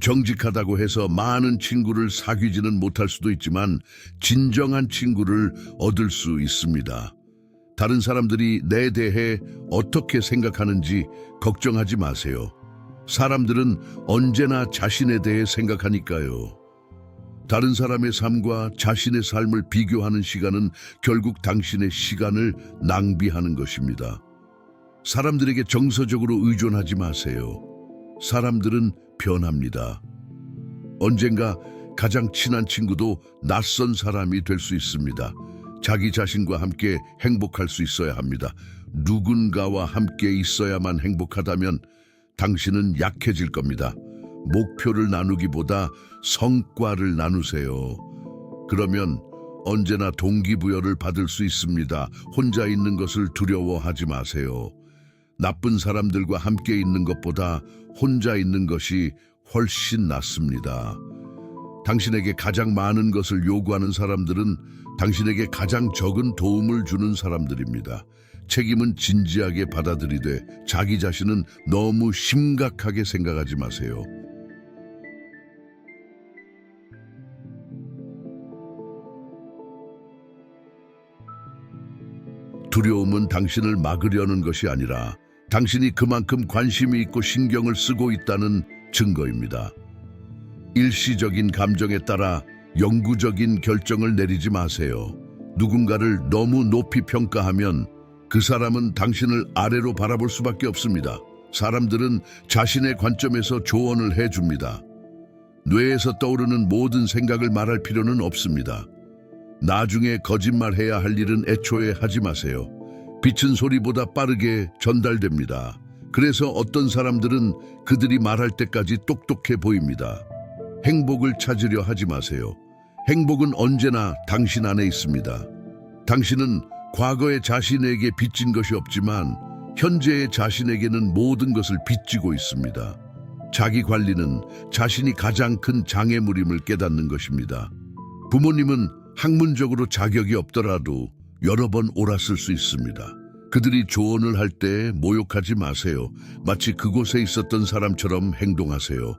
정직하다고 해서 많은 친구를 사귀지는 못할 수도 있지만 진정한 친구를 얻을 수 있습니다. 다른 사람들이 내 대해 어떻게 생각하는지 걱정하지 마세요. 사람들은 언제나 자신에 대해 생각하니까요. 다른 사람의 삶과 자신의 삶을 비교하는 시간은 결국 당신의 시간을 낭비하는 것입니다. 사람들에게 정서적으로 의존하지 마세요. 사람들은 변합니다. 언젠가 가장 친한 친구도 낯선 사람이 될 수 있습니다. 자기 자신과 함께 행복할 수 있어야 합니다. 누군가와 함께 있어야만 행복하다면 당신은 약해질 겁니다. 목표를 나누기보다 성과를 나누세요. 그러면 언제나 동기부여를 받을 수 있습니다. 혼자 있는 것을 두려워하지 마세요. 나쁜 사람들과 함께 있는 것보다 혼자 있는 것이 훨씬 낫습니다. 당신에게 가장 많은 것을 요구하는 사람들은 당신에게 가장 적은 도움을 주는 사람들입니다. 책임은 진지하게 받아들이되 자기 자신은 너무 심각하게 생각하지 마세요. 두려움은 당신을 막으려는 것이 아니라 당신이 그만큼 관심이 있고 신경을 쓰고 있다는 증거입니다. 일시적인 감정에 따라 영구적인 결정을 내리지 마세요. 누군가를 너무 높이 평가하면 그 사람은 당신을 아래로 바라볼 수밖에 없습니다. 사람들은 자신의 관점에서 조언을 해줍니다. 뇌에서 떠오르는 모든 생각을 말할 필요는 없습니다. 나중에 거짓말해야 할 일은 애초에 하지 마세요. 빛은 소리보다 빠르게 전달됩니다. 그래서 어떤 사람들은 그들이 말할 때까지 똑똑해 보입니다. 행복을 찾으려 하지 마세요. 행복은 언제나 당신 안에 있습니다. 당신은 과거의 자신에게 빚진 것이 없지만 현재의 자신에게는 모든 것을 빚지고 있습니다. 자기 관리는 자신이 가장 큰 장애물임을 깨닫는 것입니다. 부모님은 학문적으로 자격이 없더라도 여러 번 옳았을 수 있습니다. 그들이 조언을 할 때 모욕하지 마세요. 마치 그곳에 있었던 사람처럼 행동하세요.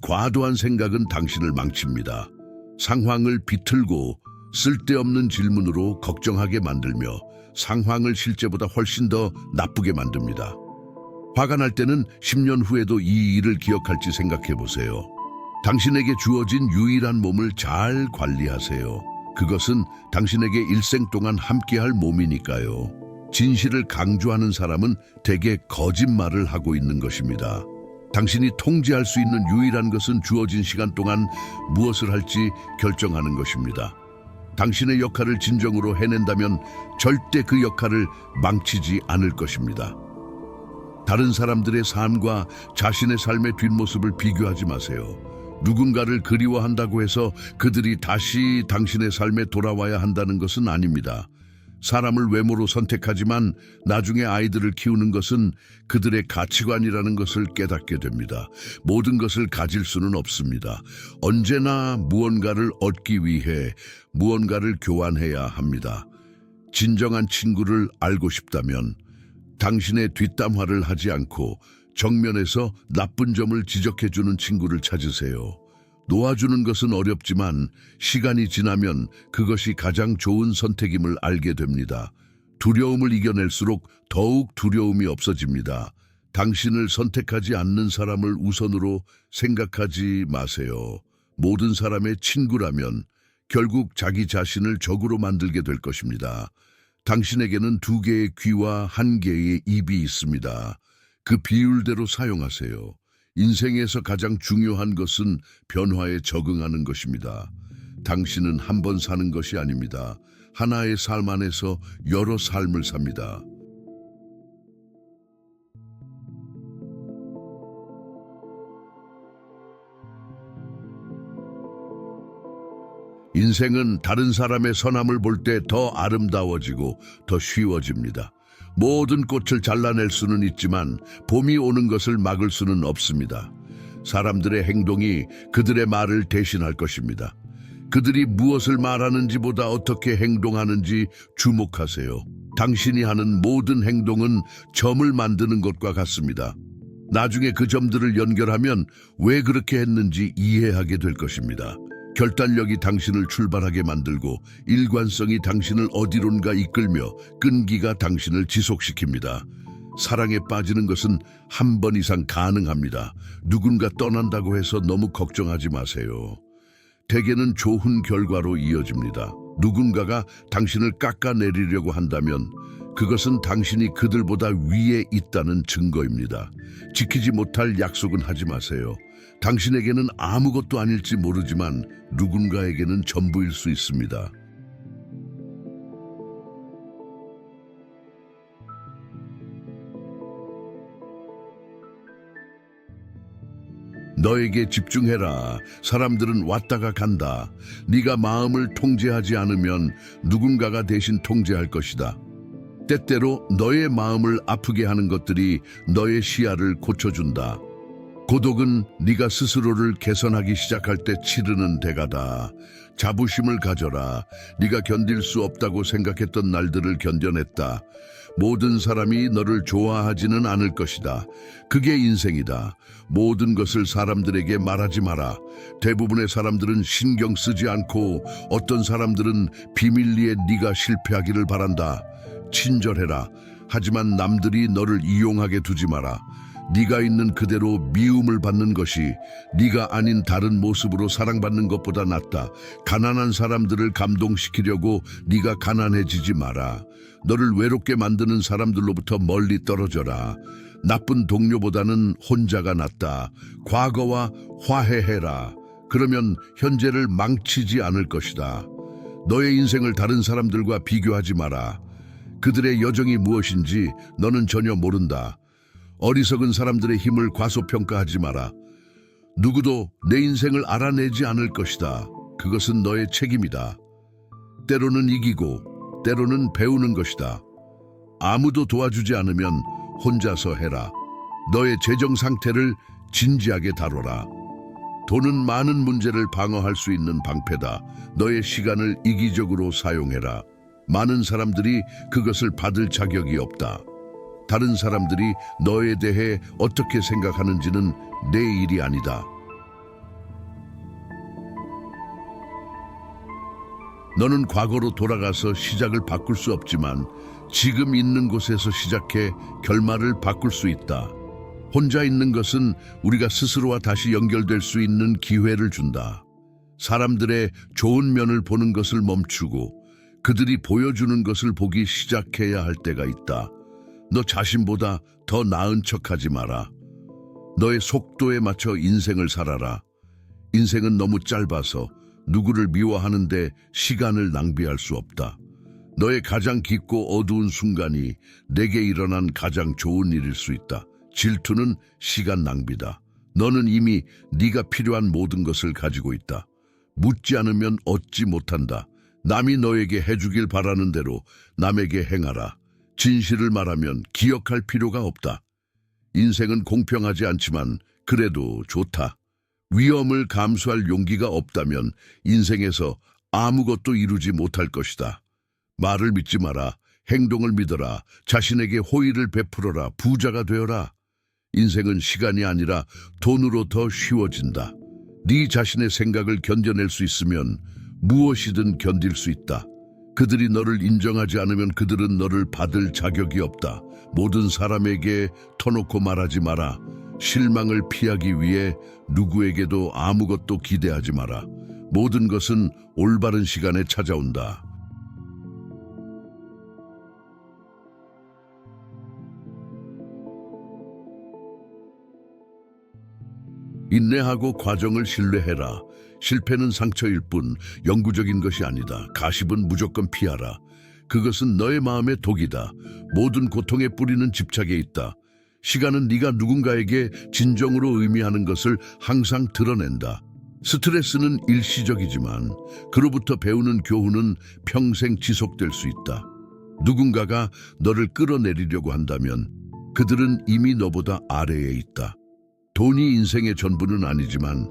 과도한 생각은 당신을 망칩니다. 상황을 비틀고 쓸데없는 질문으로 걱정하게 만들며 상황을 실제보다 훨씬 더 나쁘게 만듭니다. 화가 날 때는 10년 후에도 이 일을 기억할지 생각해 보세요. 당신에게 주어진 유일한 몸을 잘 관리하세요. 그것은 당신에게 일생 동안 함께할 몸이니까요. 진실을 강조하는 사람은 대개 거짓말을 하고 있는 것입니다. 당신이 통제할 수 있는 유일한 것은 주어진 시간 동안 무엇을 할지 결정하는 것입니다. 당신의 역할을 진정으로 해낸다면 절대 그 역할을 망치지 않을 것입니다. 다른 사람들의 삶과 자신의 삶의 뒷모습을 비교하지 마세요. 누군가를 그리워한다고 해서 그들이 다시 당신의 삶에 돌아와야 한다는 것은 아닙니다. 사람을 외모로 선택하지만 나중에 아이들을 키우는 것은 그들의 가치관이라는 것을 깨닫게 됩니다. 모든 것을 가질 수는 없습니다. 언제나 무언가를 얻기 위해 무언가를 교환해야 합니다. 진정한 친구를 알고 싶다면 당신의 뒷담화를 하지 않고 정면에서 나쁜 점을 지적해주는 친구를 찾으세요. 놓아주는 것은 어렵지만 시간이 지나면 그것이 가장 좋은 선택임을 알게 됩니다. 두려움을 이겨낼수록 더욱 두려움이 없어집니다. 당신을 선택하지 않는 사람을 우선으로 생각하지 마세요. 모든 사람의 친구라면 결국 자기 자신을 적으로 만들게 될 것입니다. 당신에게는 2개의 귀와 1개의 입이 있습니다. 그 비율대로 사용하세요. 인생에서 가장 중요한 것은 변화에 적응하는 것입니다. 당신은 한 번 사는 것이 아닙니다. 하나의 삶 안에서 여러 삶을 삽니다. 인생은 다른 사람의 선함을 볼 때 더 아름다워지고 더 쉬워집니다. 모든 꽃을 잘라낼 수는 있지만 봄이 오는 것을 막을 수는 없습니다. 사람들의 행동이 그들의 말을 대신할 것입니다. 그들이 무엇을 말하는지보다 어떻게 행동하는지 주목하세요. 당신이 하는 모든 행동은 점을 만드는 것과 같습니다. 나중에 그 점들을 연결하면 왜 그렇게 했는지 이해하게 될 것입니다. 결단력이 당신을 출발하게 만들고 일관성이 당신을 어디론가 이끌며 끈기가 당신을 지속시킵니다. 사랑에 빠지는 것은 한 번 이상 가능합니다. 누군가 떠난다고 해서 너무 걱정하지 마세요. 대개는 좋은 결과로 이어집니다. 누군가가 당신을 깎아내리려고 한다면 그것은 당신이 그들보다 위에 있다는 증거입니다. 지키지 못할 약속은 하지 마세요. 당신에게는 아무것도 아닐지 모르지만 누군가에게는 전부일 수 있습니다. 너에게 집중해라. 사람들은 왔다가 간다. 네가 마음을 통제하지 않으면 누군가가 대신 통제할 것이다. 때때로 너의 마음을 아프게 하는 것들이 너의 시야를 고쳐준다. 고독은 네가 스스로를 개선하기 시작할 때 치르는 대가다. 자부심을 가져라. 네가 견딜 수 없다고 생각했던 날들을 견뎌냈다. 모든 사람이 너를 좋아하지는 않을 것이다. 그게 인생이다. 모든 것을 사람들에게 말하지 마라. 대부분의 사람들은 신경 쓰지 않고 어떤 사람들은 비밀리에 네가 실패하기를 바란다. 친절해라. 하지만 남들이 너를 이용하게 두지 마라. 네가 있는 그대로 미움을 받는 것이 네가 아닌 다른 모습으로 사랑받는 것보다 낫다. 가난한 사람들을 감동시키려고 네가 가난해지지 마라. 너를 외롭게 만드는 사람들로부터 멀리 떨어져라. 나쁜 동료보다는 혼자가 낫다. 과거와 화해해라. 그러면 현재를 망치지 않을 것이다. 너의 인생을 다른 사람들과 비교하지 마라. 그들의 여정이 무엇인지 너는 전혀 모른다. 어리석은 사람들의 힘을 과소평가하지 마라. 누구도 내 인생을 알아내지 않을 것이다. 그것은 너의 책임이다. 때로는 이기고 때로는 배우는 것이다. 아무도 도와주지 않으면 혼자서 해라. 너의 재정 상태를 진지하게 다뤄라. 돈은 많은 문제를 방어할 수 있는 방패다. 너의 시간을 이기적으로 사용해라. 많은 사람들이 그것을 받을 자격이 없다. 다른 사람들이 너에 대해 어떻게 생각하는지는 내 일이 아니다. 너는 과거로 돌아가서 시작을 바꿀 수 없지만 지금 있는 곳에서 시작해 결말을 바꿀 수 있다. 혼자 있는 것은 우리가 스스로와 다시 연결될 수 있는 기회를 준다. 사람들의 좋은 면을 보는 것을 멈추고 그들이 보여주는 것을 보기 시작해야 할 때가 있다. 너 자신보다 더 나은 척하지 마라. 너의 속도에 맞춰 인생을 살아라. 인생은 너무 짧아서 누구를 미워하는데 시간을 낭비할 수 없다. 너의 가장 깊고 어두운 순간이 내게 일어난 가장 좋은 일일 수 있다. 질투는 시간 낭비다. 너는 이미 네가 필요한 모든 것을 가지고 있다. 묻지 않으면 얻지 못한다. 남이 너에게 해주길 바라는 대로 남에게 행하라. 진실을 말하면 기억할 필요가 없다. 인생은 공평하지 않지만 그래도 좋다. 위험을 감수할 용기가 없다면 인생에서 아무것도 이루지 못할 것이다. 말을 믿지 마라. 행동을 믿어라. 자신에게 호의를 베풀어라. 부자가 되어라. 인생은 시간이 아니라 돈으로 더 쉬워진다. 네 자신의 생각을 견뎌낼 수 있으면 무엇이든 견딜 수 있다. 그들이 너를 인정하지 않으면 그들은 너를 받을 자격이 없다. 모든 사람에게 터놓고 말하지 마라. 실망을 피하기 위해 누구에게도 아무것도 기대하지 마라. 모든 것은 올바른 시간에 찾아온다. 인내하고 과정을 신뢰해라. 실패는 상처일 뿐 영구적인 것이 아니다. 가십은 무조건 피하라. 그것은 너의 마음의 독이다. 모든 고통의 뿌리는 집착에 있다. 시간은 네가 누군가에게 진정으로 의미하는 것을 항상 드러낸다. 스트레스는 일시적이지만 그로부터 배우는 교훈은 평생 지속될 수 있다. 누군가가 너를 끌어내리려고 한다면 그들은 이미 너보다 아래에 있다. 돈이 인생의 전부는 아니지만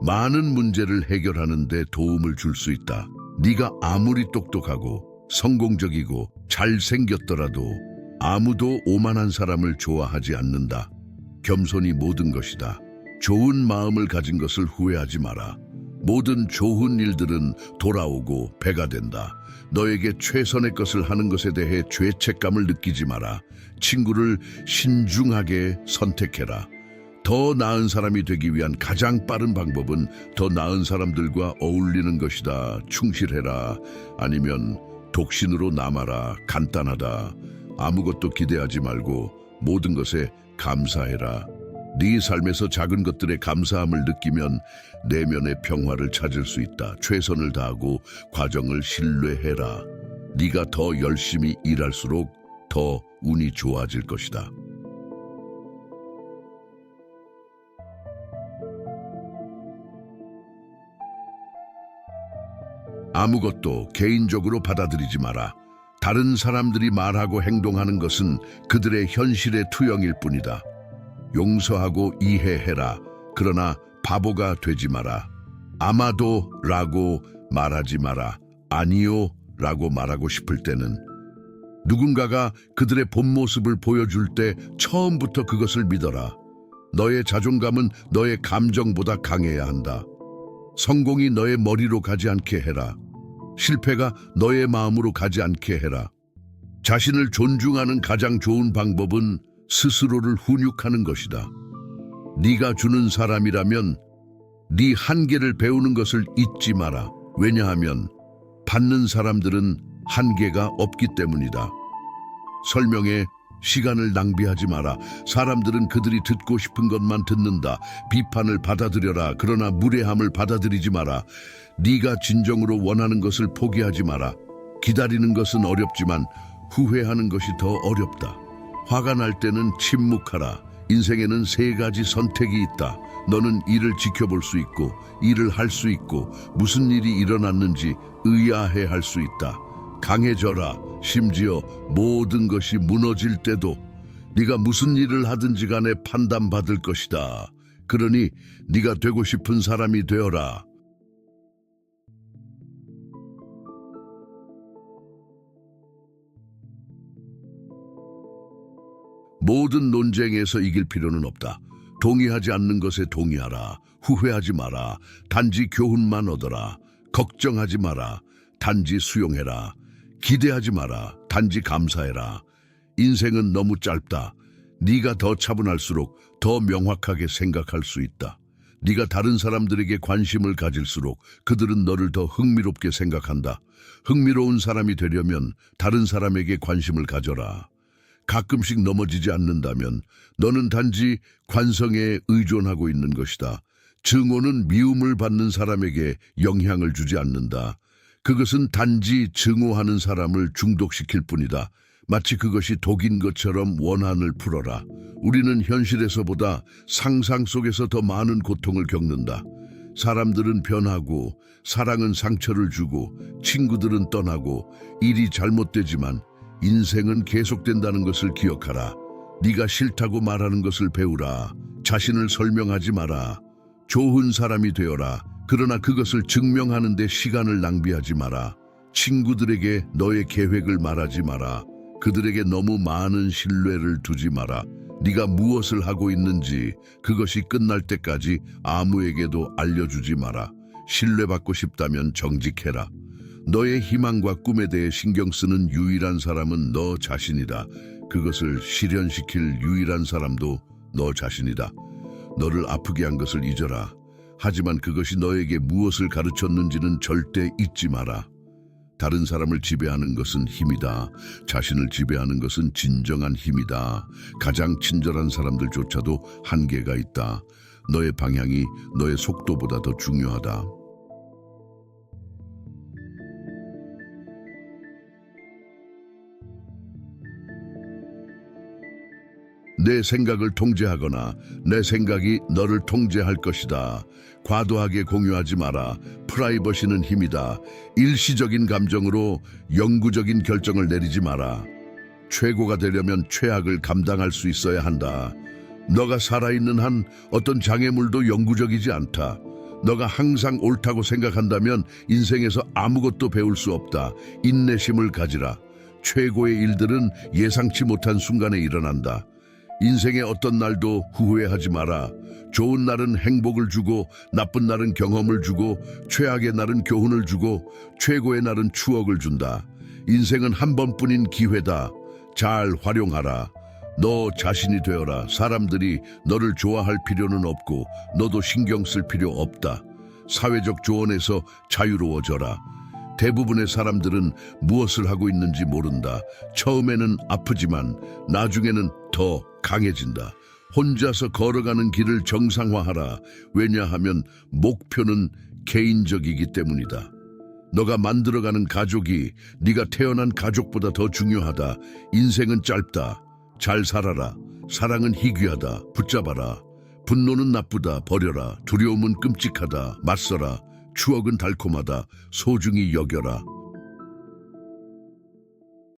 많은 문제를 해결하는 데 도움을 줄 수 있다. 네가 아무리 똑똑하고 성공적이고 잘생겼더라도 아무도 오만한 사람을 좋아하지 않는다. 겸손이 모든 것이다. 좋은 마음을 가진 것을 후회하지 마라. 모든 좋은 일들은 돌아오고 배가 된다. 너에게 최선의 것을 하는 것에 대해 죄책감을 느끼지 마라. 친구를 신중하게 선택해라. 더 나은 사람이 되기 위한 가장 빠른 방법은 더 나은 사람들과 어울리는 것이다. 충실해라. 아니면 독신으로 남아라. 간단하다. 아무것도 기대하지 말고 모든 것에 감사해라. 네 삶에서 작은 것들에 감사함을 느끼면 내면의 평화를 찾을 수 있다. 최선을 다하고 과정을 신뢰해라. 네가 더 열심히 일할수록 더 운이 좋아질 것이다. 아무것도 개인적으로 받아들이지 마라. 다른 사람들이 말하고 행동하는 것은 그들의 현실의 투영일 뿐이다. 용서하고 이해해라. 그러나 바보가 되지 마라. 아마도 라고 말하지 마라. 아니요 라고 말하고 싶을 때는 누군가가 그들의 본 모습을 보여줄 때 처음부터 그것을 믿어라. 너의 자존감은 너의 감정보다 강해야 한다. 성공이 너의 머리로 가지 않게 해라. 실패가 너의 마음으로 가지 않게 해라. 자신을 존중하는 가장 좋은 방법은 스스로를 훈육하는 것이다. 네가 주는 사람이라면 네 한계를 배우는 것을 잊지 마라. 왜냐하면 받는 사람들은 한계가 없기 때문이다. 설명에 시간을 낭비하지 마라. 사람들은 그들이 듣고 싶은 것만 듣는다. 비판을 받아들여라. 그러나 무례함을 받아들이지 마라. 네가 진정으로 원하는 것을 포기하지 마라. 기다리는 것은 어렵지만 후회하는 것이 더 어렵다. 화가 날 때는 침묵하라. 인생에는 3가지 선택이 있다. 너는 이를 지켜볼 수 있고, 일을 할 수 있고, 무슨 일이 일어났는지 의아해할 수 있다. 강해져라. 심지어 모든 것이 무너질 때도 네가 무슨 일을 하든지 간에 판단받을 것이다. 그러니 네가 되고 싶은 사람이 되어라. 모든 논쟁에서 이길 필요는 없다. 동의하지 않는 것에 동의하라. 후회하지 마라. 단지 교훈만 얻어라. 걱정하지 마라. 단지 수용해라. 기대하지 마라. 단지 감사해라. 인생은 너무 짧다. 네가 더 차분할수록 더 명확하게 생각할 수 있다. 네가 다른 사람들에게 관심을 가질수록 그들은 너를 더 흥미롭게 생각한다. 흥미로운 사람이 되려면 다른 사람에게 관심을 가져라. 가끔씩 넘어지지 않는다면 너는 단지 관성에 의존하고 있는 것이다. 증오는 미움을 받는 사람에게 영향을 주지 않는다. 그것은 단지 증오하는 사람을 중독시킬 뿐이다. 마치 그것이 독인 것처럼 원한을 풀어라. 우리는 현실에서보다 상상 속에서 더 많은 고통을 겪는다. 사람들은 변하고, 사랑은 상처를 주고, 친구들은 떠나고, 일이 잘못되지만 인생은 계속된다는 것을 기억하라. 네가 싫다고 말하는 것을 배우라. 자신을 설명하지 마라. 좋은 사람이 되어라. 그러나 그것을 증명하는 데 시간을 낭비하지 마라. 친구들에게 너의 계획을 말하지 마라. 그들에게 너무 많은 신뢰를 두지 마라. 네가 무엇을 하고 있는지 그것이 끝날 때까지 아무에게도 알려주지 마라. 신뢰받고 싶다면 정직해라. 너의 희망과 꿈에 대해 신경 쓰는 유일한 사람은 너 자신이다. 그것을 실현시킬 유일한 사람도 너 자신이다. 너를 아프게 한 것을 잊어라. 하지만 그것이 너에게 무엇을 가르쳤는지는 절대 잊지 마라. 다른 사람을 지배하는 것은 힘이다. 자신을 지배하는 것은 진정한 힘이다. 가장 친절한 사람들조차도 한계가 있다. 너의 방향이 너의 속도보다 더 중요하다. 내 생각을 통제하거나 내 생각이 너를 통제할 것이다. 과도하게 공유하지 마라. 프라이버시는 힘이다. 일시적인 감정으로 영구적인 결정을 내리지 마라. 최고가 되려면 최악을 감당할 수 있어야 한다. 너가 살아있는 한 어떤 장애물도 영구적이지 않다. 너가 항상 옳다고 생각한다면 인생에서 아무것도 배울 수 없다. 인내심을 가지라. 최고의 일들은 예상치 못한 순간에 일어난다. 인생의 어떤 날도 후회하지 마라. 좋은 날은 행복을 주고 나쁜 날은 경험을 주고 최악의 날은 교훈을 주고 최고의 날은 추억을 준다. 인생은 한 번뿐인 기회다. 잘 활용하라. 너 자신이 되어라. 사람들이 너를 좋아할 필요는 없고 너도 신경 쓸 필요 없다. 사회적 조언에서 자유로워져라. 대부분의 사람들은 무엇을 하고 있는지 모른다. 처음에는 아프지만 나중에는 더 강해진다. 혼자서 걸어가는 길을 정상화하라. 왜냐하면 목표는 개인적이기 때문이다. 너가 만들어가는 가족이 네가 태어난 가족보다 더 중요하다. 인생은 짧다. 잘 살아라. 사랑은 희귀하다. 붙잡아라. 분노는 나쁘다. 버려라. 두려움은 끔찍하다. 맞서라. 추억은 달콤하다. 소중히 여겨라.